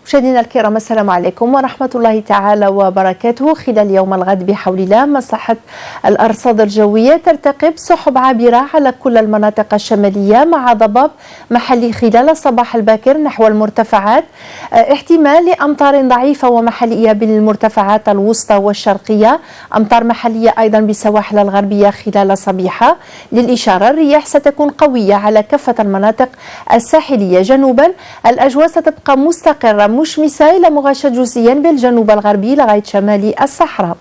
مشاهدينا الكرام، السلام عليكم ورحمة الله تعالى وبركاته. خلال يوم الغد بحول الله مصلحة الأرصاد الجوية ترتقب سحب عابرة على كل المناطق الشمالية مع ضباب محلي خلال الصباح الباكر نحو المرتفعات، احتمال لأمطار ضعيفة ومحلية بالمرتفعات الوسطى والشرقية، أمطار محلية أيضا بالسواحل الغربية خلال الصبيحة. للإشارة الرياح ستكون قوية على كافة المناطق الساحلية. جنوبا الأجواء ستبقى مستقرة مشمسة إلى مغاشاة جزئيا بالجنوب الغربي لغاية شمال الصحراء.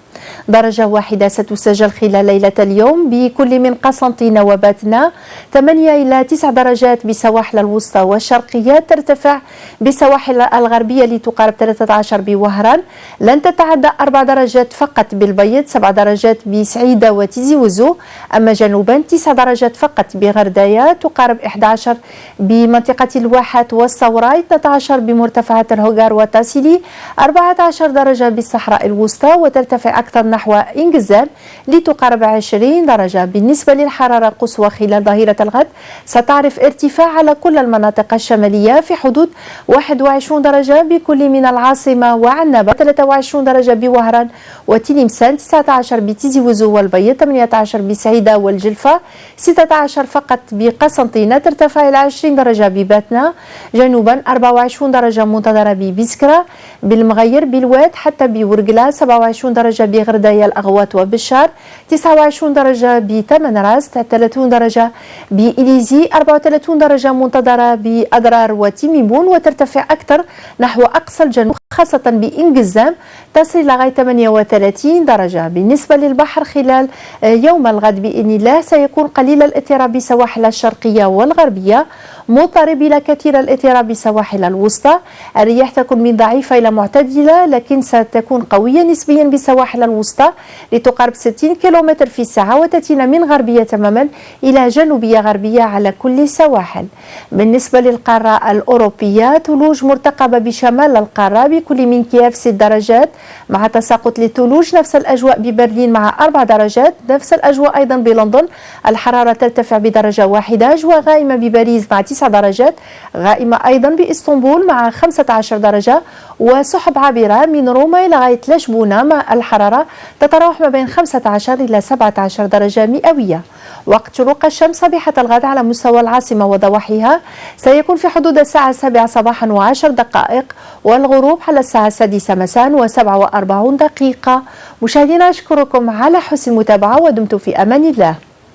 درجة واحدة ستسجل خلال ليلة اليوم بكل من قسنطينة وباتنا، 8 إلى 9 درجات بسواحل الوسطى والشرقية، ترتفع بسواحل الغربية لتقارب 13 بوهران، لن تتعدى 4 درجات فقط بالبيض، 7 درجات بسعيدة وتيزي وزو. أما جنوبا 9 درجات فقط بغرداية، تقارب 11 بمنطقة الواحات والصوراء، 12 بمرتفعات الهوغار وتاسيلي، 14 درجة بالصحراء الوسطى، وترتفع أكثر نحو إنجزال لتقارب 20 درجة. بالنسبة للحرارة القصوى خلال ظهيرة الغد ستعرف ارتفاع على كل المناطق الشمالية في حدود 21 درجة بكل من العاصمة وعنابة، 23 درجة بوهران وتلمسان، 19 بتيزي وزو والبيض، 18 بسعيدة والجلفة، 16 فقط بقسنطينة، ترتفع إلى 20 درجة بباتنا. جنوبا 24 درجة منتظرة ببسكرة، بالمغير، بالواد، حتى بورقلة، 27 درجة بغرداية الأغوات وبشار، 29 درجة بتمن راس، 30 درجة بإليزي، 34 درجة منتظرة بأضرار وتيميمون، وترتفع أكثر نحو أقصى الجنوب خاصة بإنجزام تصل لغاية 38 درجة. بالنسبة للبحر خلال يوم الغد بإذن الله سيكون قليل الاضطراب بسواحل الشرقية والغربية، مضطرب إلى كثير الاضطراب بسواحل الوسطى. الرياح تكون من ضعيفة إلى معتدلة، لكن ستكون قوية نسبيا بسواحل الوسطى لتقارب 60 كم في الساعة، وتأتينا من غربية تماما إلى جنوبية غربية على كل السواحل. بالنسبة للقارة الأوروبية ثلوج مرتقبة بشمال القارة بكل من كييف 6 درجات مع تساقط للثلوج، نفس الأجواء ببرلين مع 4 درجات، نفس الأجواء أيضا بلندن، الحرارة ترتفع بدرجة واحدة، أجواء غائمة بباريس مع 9 درجات، غائمة أيضا بإسطنبول مع 15 درجة، وسحب عابرة من روما إلى غاية لشبونة مع الحرارة تتراوح ما بين 15 إلى 17 درجة مئوية. وقت شروق الشمس صبيحة الغد على مستوى العاصمة وضواحيها سيكون في حدود الساعة 7 صباحا و10 دقائق، والغروب على الساعة 6 مساء و47 دقيقة. مشاهدينا أشكركم على حسن المتابعة ودمتم في أمان الله.